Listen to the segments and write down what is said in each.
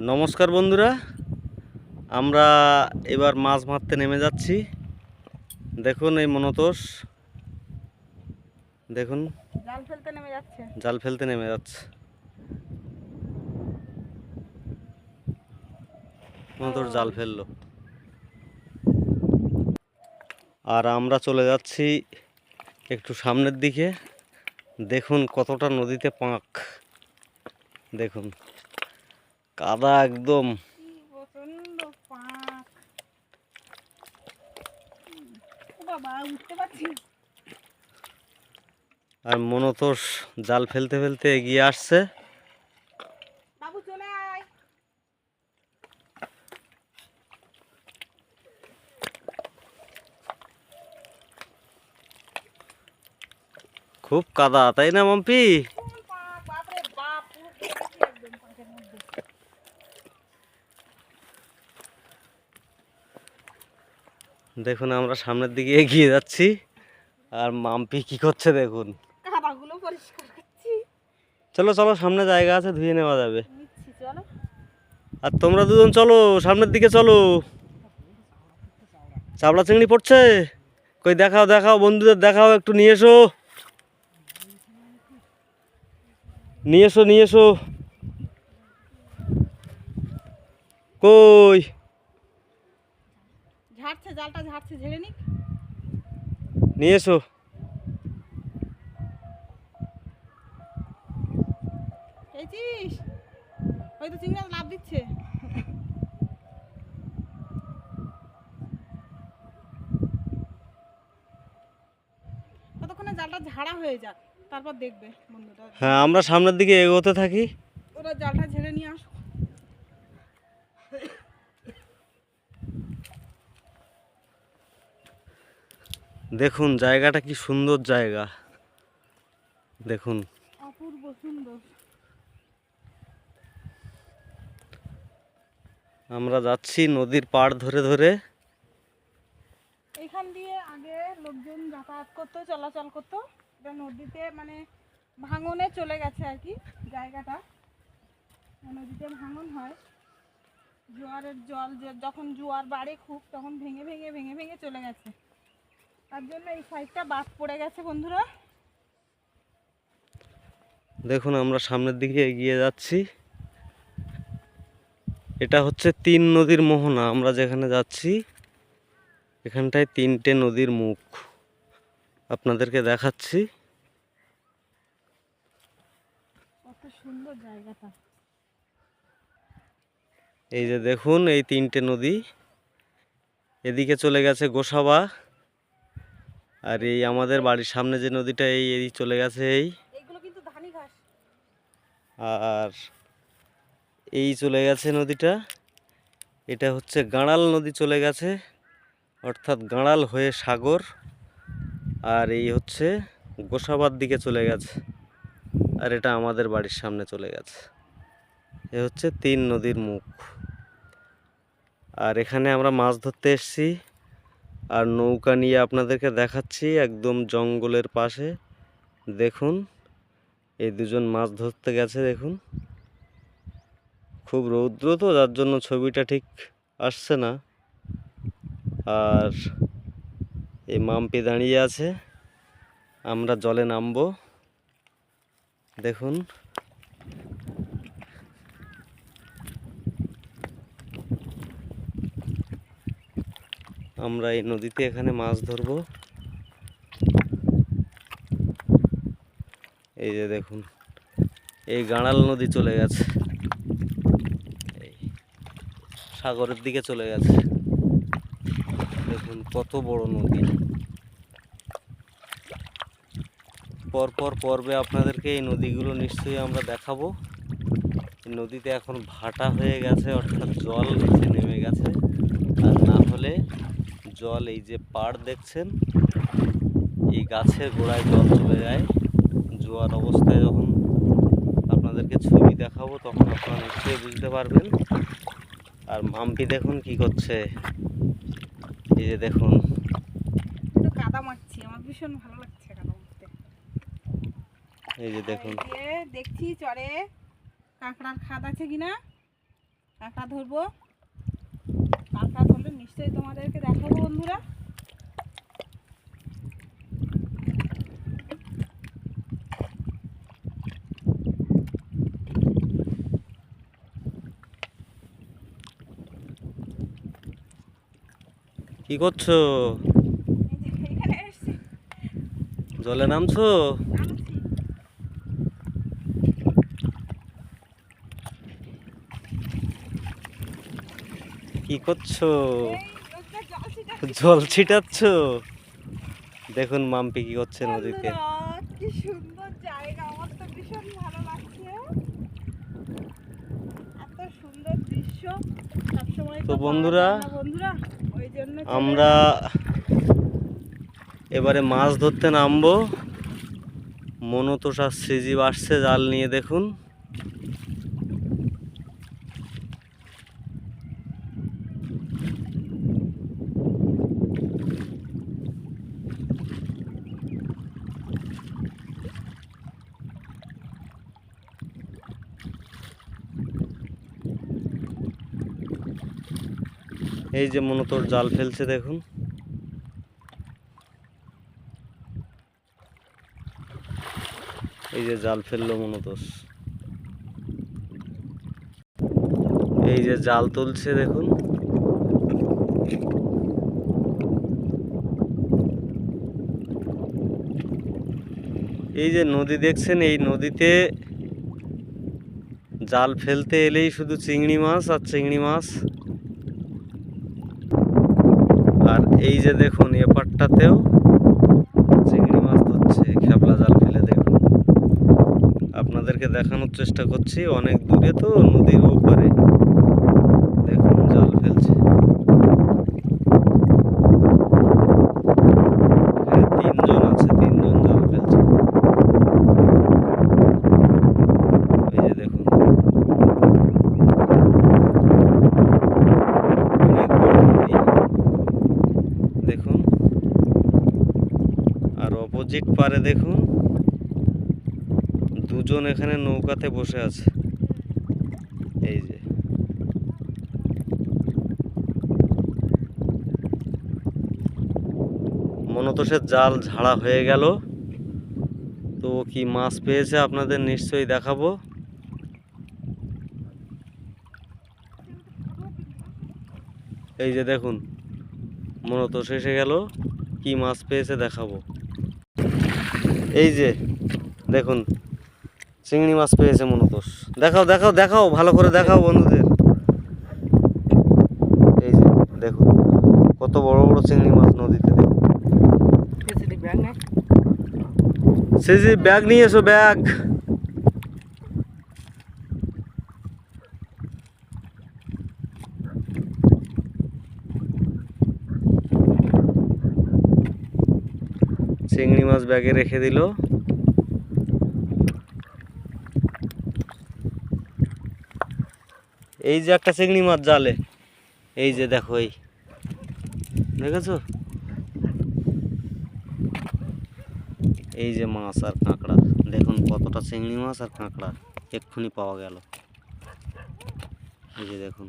নমস্কার বন্ধুরা, আমরা এবার মাছ মারতে নেমে যাচ্ছি। দেখুন এই মনতোষ, দেখুন জাল ফেলতে নেমে যাচ্ছে। জাল ফেলতে নেমে যাচ্ছে। মনতোষ জাল ফেললো আর আমরা চলে যাচ্ছি একটু সামনের দিকে। দেখুন কতটা নদীতে পাঁক, দেখুন কাদা একদম। কি প্রচন্ড পাঁক, ও বাবা উঠতে পারছি না। আর মনতোষ জাল ফেলতে ফেলতে এগিয়ে আসছে। বাবু চলে আয়। খুব কাদা, তাই না মাম্পি? কোন পাঁক, বাপরে বাপ, পুরো পড়েছি একদম পাঁকের মধ্যে। দেখুন আমরা সামনের দিকে এগিয়ে যাচ্ছি আর মাম্পি কি করছে দেখুন। কাদাগুলো পরিষ্কার করছি। চলো চলো, সামনে জায়গা আছে, ধুয়ে নেওয়া যাবে। নিচ্ছি চলো। আর তোমরা দুজন চলো সামনের দিকে চলো। চাবড়া চিংড়ি পড়ছে, কই দেখাও দেখাও, বন্ধুদের দেখাও, একটু নিয়ে এসো, নিয়ে এসো নিয়ে এসো। কই ঝাড়ছে, জালটা ঝাড়ছে, ঝেড়ে নিক। নিয়ে এসো। পেয়েছিস? ওই তো চিংড়ি মাছ লাফ দিচ্ছে। ততক্ষণে জালটা ঝাড়া হয়ে যাক, তারপর দেখবে বন্ধুটা। হ্যাঁ, আমরা সামনের দিকে এগোতে থাকি। ওরা জালটা ঝেড়ে নিয়ে আসো। দেখুন জায়গাটা কি সুন্দর জায়গা, দেখুন অপূর্ব সুন্দর। আমরা যাচ্ছি নদীর পাড় ধরে ধরে। এইখান দিয়ে আগে লোকজন যাতায়াত করতো, চলাচল করতো। এটা নদীতে মানে ভাঙনে চলে গেছে আর কি জায়গাটা। নদীতে ভাঙন হয়, জোয়ারের জল যখন জোয়ার বাড়ে খুব, তখন ভেঙে ভেঙে ভেঙে ভেঙে চলে গেছে। তার জন্য এই সাইডটা বাদ পড়ে গেছে বন্ধুরা। দেখুন আমরা সামনের দিকে এগিয়ে যাচ্ছি। এটা হচ্ছে তিন নদীর মোহনা। আমরা যেখানে যাচ্ছি এখানটায় তিনটে নদীর মুখ আপনাদেরকে দেখাচ্ছি। কত সুন্দর জায়গাটা। এই যে দেখুন এই তিনটে নদী, এদিকে চলে গেছে গোসাবা, আর এই আমাদের বাড়ির সামনে যে নদীটা এই চলে গেছে এইগুলো কিন্তু ধানি ঘাস। আর এই চলে গেছে নদীটা। এটা হচ্ছে গাঁড়াল নদী চলে গেছে, অর্থাৎ গাঁড়াল হয়ে সাগর। আর এই হচ্ছে গোসাবার দিকে চলে গেছে, আর এটা আমাদের বাড়ির সামনে চলে গেছে। এ হচ্ছে তিন নদীর মুখ। আর এখানে আমরা মাছ ধরতে এসেছি আর নৌকা নিয়ে আপনাদেরকে দেখাচ্ছি একদম জঙ্গলের পাশে। দেখুন এই দুজন মাছ ধরতে গেছে, দেখুন খুব রৌদ্র তো, যার জন্য ছবিটা ঠিক আসছে না। আর এই মাম্পি দাঁড়িয়ে আছে, আমরা জলে নামবো। দেখুন আমরা এই নদীতে এখানে মাছ ধরবো। এই যে দেখুন এই গাঁড়াল নদী চলে গেছে, এই সাগরের দিকে চলে গেছে। দেখুন কত বড় নদী। পরপর পর্বে আপনাদেরকে এই নদীগুলো নিশ্চয়ই আমরা দেখাবো। এই নদীতে এখন ভাটা হয়ে গেছে, অর্থাৎ জল নিচে নেমে গেছে। আর না হলে জল, এই যে পাড় দেখছেন, এই গাছের গোড়ায় জল চলে যায়। জোয়ার অবস্থায় যখন আপনাদেরকে ছবি দেখাবো তখন আপনারা নিশ্চয়ই বুঝতে পারবেন। আর মাম্পি দেখুন কি করছে, এই যে দেখুন একটু কাদা মাখছি, আমার ভীষণ ভালো লাগছে কাদা মাখতে। এই যে দেখুন দেখছি চরে কাঁকড়ার খাদ আছে কিনা। কাঁকড়া ধরবো। কাঁকড়া ধরলে নিশ্চয়ই তোমাদেরকে দেখাবো বন্ধুরা। কি করছো? এই যে এখানে এসছি, জলে নামছো? নামছি। কি করছো? এই লোকটা জল ছিটাচ্ছে। জল ছিটাচ্ছ? দেখুন মাম্পি কি করছে নদীতে। বন্ধুরা, কি সুন্দর জায়গা, আমার তো ভীষণ ভালো লাগছে। এত সুন্দর দৃশ্য সবসময় তো পাওয়া বন্ধুরা, যায় না বন্ধুরা, ওই জন্য চলে আমরা এবারে মাছ ধরতে নামবো। মনতোষ আর সৃজিব আসছে জাল নিয়ে, দেখুন। এই যে মনতোষ জাল ফেলছে, দেখুন। এই যে জাল ফেললো মনতোষ। এই যে জাল তুলছে, দেখুন। এই যে নদী দেখছেন, এই নদীতে জাল ফেলতে এলেই শুধু চিংড়ি মাছ আর চিংড়ি মাছ। আর এই যে দেখুন এপারটাতেও চিংড়ি মাছ ধরছে খেপলা জাল ফেলে, দেখুন। আপনাদেরকে দেখানোর চেষ্টা করছি, অনেক দূরে তো, নদীর ওপারে দেখুন জাল ফেলছে। এখানে তিনজন আছে, তিনজন জাল ফেলছে। এই যে দেখুন, অনেক বড় নদী, দেখুন। আর অপোজিট পারে দেখুন দুজন এখানে নৌকাতে বসে আছে। এই যে মনতোষের জাল ঝাড়া হয়ে গেল। তো কি মাছ পেয়েছে আপনাদের নিশ্চয়ই দেখাবো। এই যে দেখুন মনতোষ এসে গেল, কি মাছ পেয়েছে দেখাবো। এই যে দেখুন চিংড়ি মাছ পেয়েছে মনতোষ। দেখাও দেখাও দেখাও, ভালো করে দেখাও বন্ধুদের। এই যে দেখুন কত বড় বড় চিংড়ি মাছ নদীতে, দেখুন। সিজি ব্যাগ নিয়ে এসো, ব্যাগ। চিংড়ি মাছ ব্যাগে রেখে দিল। এই যে একটা চিংড়ি মাছ জালে, এই যে দেখো, এই দেখেছো, এই যে মাছ আর কাঁকড়া, দেখুন কতটা চিংড়ি মাছ আর কাঁকড়া এক্ষুনি পাওয়া গেল। এই যে দেখুন,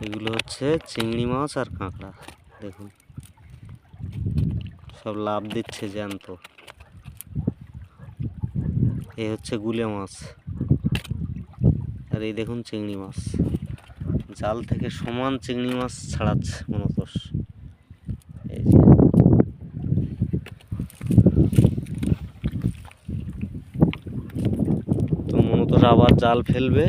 এগুলো হচ্ছে চিংড়ি মাছ আর কাঁকড়া, দেখুন সব লাভ দিচ্ছে জ্যান্ত। এই হচ্ছে গুলে মাছ, আর এই দেখুন চিংড়ি মাছ। জাল থেকে সমান চিংড়ি মাছ ছাড়াচ্ছে মনতোষ। এই যে তো মনতোষ আবার জাল ফেলবে।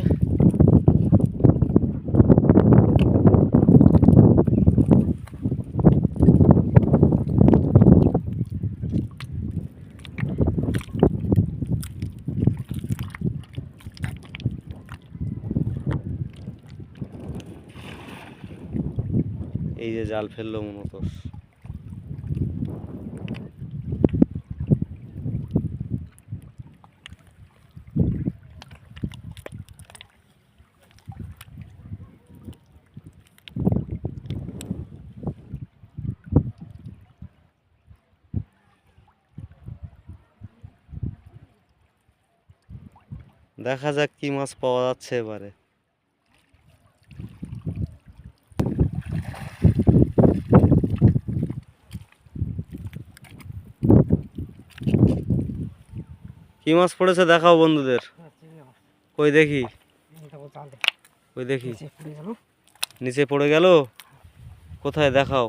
এই যে জাল ফেললো মনতোষ। দেখা যাক কি মাছ পাওয়া যাচ্ছে এবারে। কি মাছ পড়েছে দেখাও বন্ধুদের। কই দেখি, কই দেখি, নিচে পড়ে গেল, কোথায় দেখাও।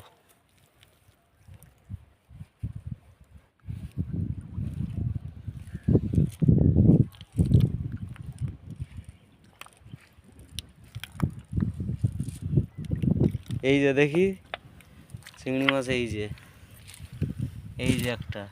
এই যে দেখি চিংড়ি মাছ, এই যে, এই যে একটা।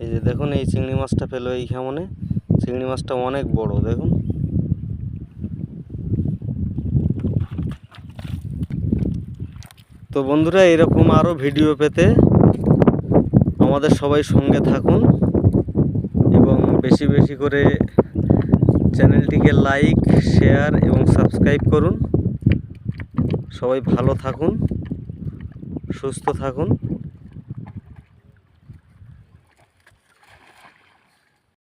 এই যে দেখুন, এই চিংড়ি মাছটা পেলো এই কেমনে। চিংড়ি মাছটা অনেক বড় দেখুন। তো বন্ধুরা, এরকম আরও ভিডিও পেতে আমাদের সবাই সঙ্গে থাকুন এবং বেশি বেশি করে চ্যানেলটিকে লাইক, শেয়ার এবং সাবস্ক্রাইব করুন। সবাই ভালো থাকুন, সুস্থ থাকুন।